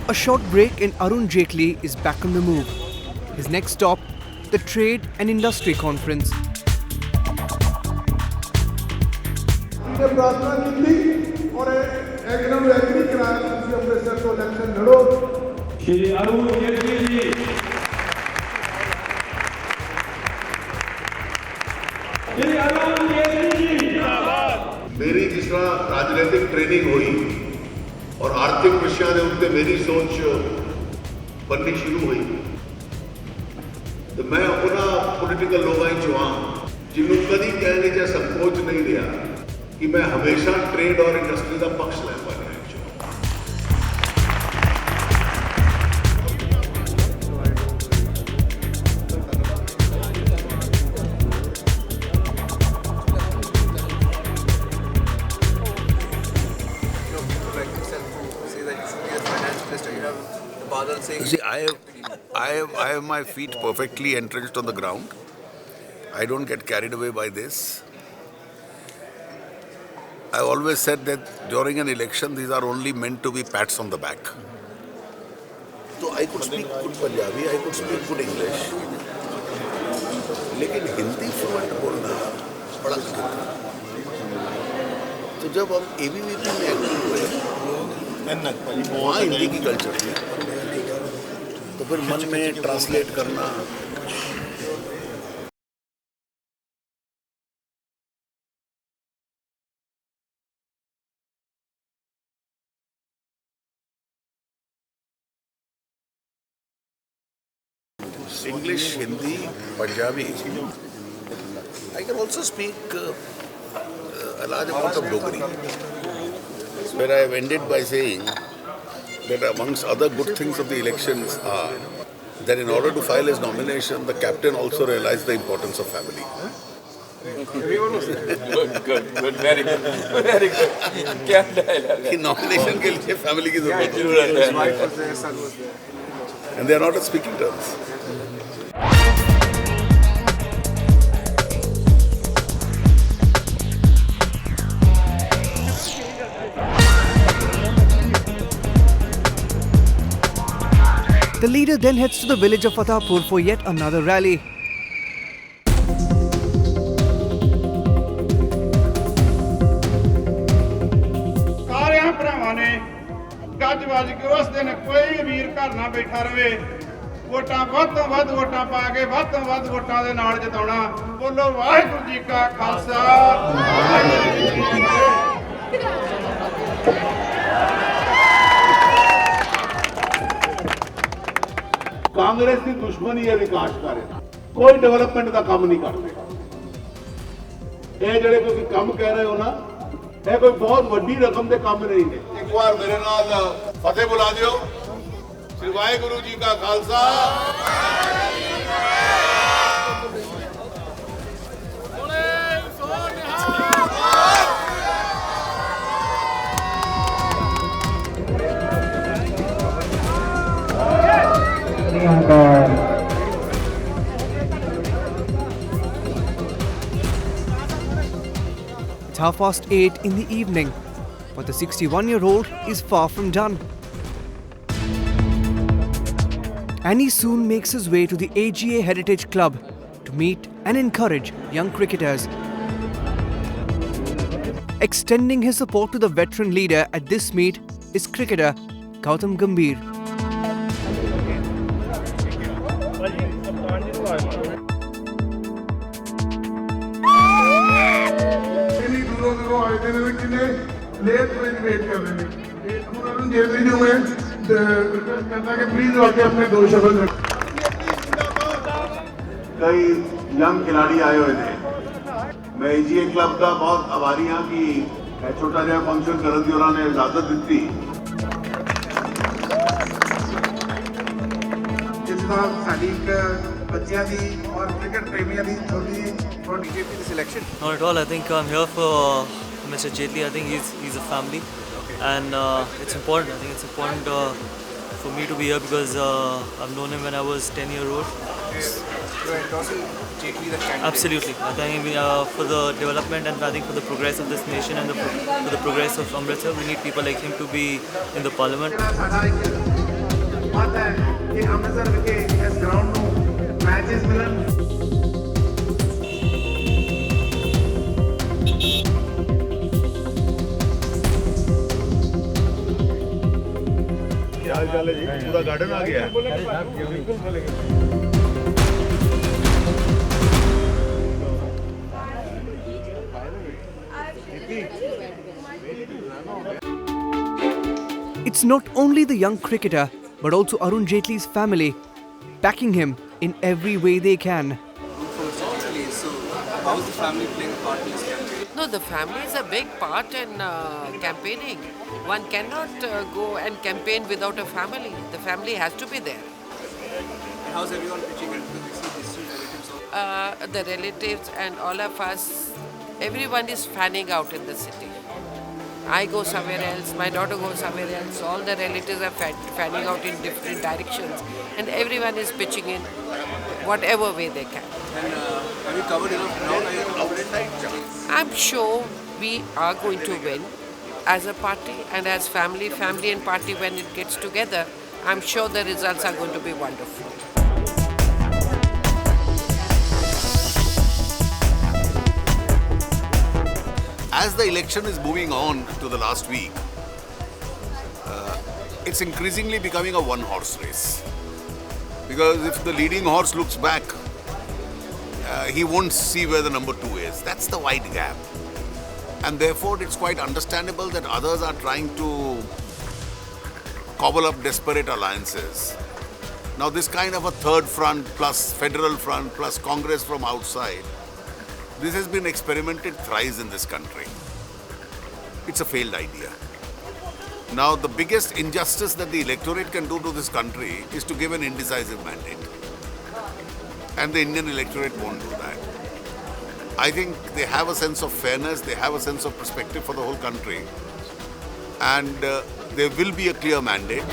A short break and Arun Jaitley is back on the move. His next stop, the Trade and Industry Conference. Shri Arun Jaitley ji Shri Arun Jaitley ji मेरी जिस तरह राजनीतिक training हुई और आर्थिक विषयां ने उत्ते मेरी सोच बननी शुरू हुई तो मैं अपना पॉलिटिकल लोगाई चुहा जिन्होंने कभी कहने का संकोच नहीं लिया कि मैं हमेशा ट्रेड और इंडस्ट्री का पक्ष ले पाया। See, I have my feet perfectly entrenched on the ground. I don't get carried away by this. I always said that during an election, these are only meant to be pats on the back. So I could speak good Punjabi, I could speak good English. लेकिन Hindi fluent बोलना बड़ा कठिन था। तो जब हम ABVP में active हुए, वहाँ हिंदी की कल्चर थी। तो फिर मन में ट्रांसलेट करना English, Hindi, Punjabi. I can also speak a large amount of Dogri. Where I have ended by saying that amongst other good things of the elections are that in order to file his nomination, the captain also realized the importance of family. Good, very good. क्या dialogue है? कि nomination के लिए family की जरूरत है. And they are not on speaking terms. The leader then heads to the village of Fatahpur for yet another rally. सारे भरावां ने गज वज के उस दिन कोई वीर घर ना बैठा रहे वोटां वध तो वध वोटां पा के वध तो वध वोटां दे नाल जिताउणा बोलो वाहिगुरू जी का खालसा वाहिगुरू जी की फतेह। कांग्रेस की दुश्मनी है विकास कार्य कोई डेवलपमेंट का काम नहीं करते ये ਜਿਹੜੇ ਤੁਸੀਂ ਕੰਮ ਕਹਿ ਰਹੇ ਹੋ ਨਾ ਇਹ ਕੋਈ ਬਹੁਤ ਵੱਡੀ ਰਕਮ ਦੇ ਕੰਮ ਨਹੀਂ ਨੇ ਇੱਕ ਵਾਰ ਮੇਰੇ ਨਾਲ ਫਤਿਹ ਬੁਲਾ ਦਿਓ ਸ੍ਰੀ ਵਾਹਿਗੁਰੂ ਜੀ ਕਾ Khalsa It's 8:30 in the evening, but the 61-year-old is far from done. And he soon makes his way to the AGA Heritage Club to meet and encourage young cricketers. Extending his support to the veteran leader at this meet is cricketer Gautam Gambhir. Late wait कर रहे हैं अरुण जेटली जी में request करता है कि please आके अपने दो शब्द कई यंग खिलाड़ी आए हुए थे मैं AGA क्लब का बहुत आभारी हाँ कि छोटा जिहा फंक्शन करन दी उन्होंने इजाजत दी जिस तरह साडी बच्चियां दी और क्रिकेट प्रेमियों दी छोटी छोटी selection Not at all. I think I'm here for Mr. Jaitley. I think he's a family, and it's important. I think it's important for me to be here because I've known him when I was 10-year-old. You're endorsing Jaitley the candidate. Absolutely. I think for the development and I think for the progress of this nation and for the progress of Amritsar, we need people like him to be in the parliament. चाल है जी? पूरा garden आ गया है। It's not only the young cricketer, but also Arun Jaitley's family, backing him in every way they can. So, how is the family playing a part in this campaign? No, the family is a big part in campaigning. One cannot go and campaign without a family. The family has to be there. And how's everyone pitching in? Because we see these two relatives also. The relatives and all of us, everyone is fanning out in the city. I go somewhere else, my daughter goes somewhere else, all the relatives are fanning out in different directions, and everyone is pitching in whatever way they can. And have you covered enough ground? Are you confident? I'm sure we are going to win as a party and as family and party when it gets together. I'm sure the results are going to be wonderful. As the election is moving on to the last week, it's increasingly becoming a one-horse race. Because if the leading horse looks back, he won't see where the number 2 is. That's the wide gap. And therefore, it's quite understandable that others are trying to cobble up desperate alliances. Now, this kind of a third front plus federal front plus Congress from outside, this has been experimented thrice in this country. It's a failed idea. Now, the biggest injustice that the electorate can do to this country is to give an indecisive mandate. And the Indian electorate won't do that. I think they have a sense of fairness, they have a sense of perspective for the whole country. And there will be a clear mandate.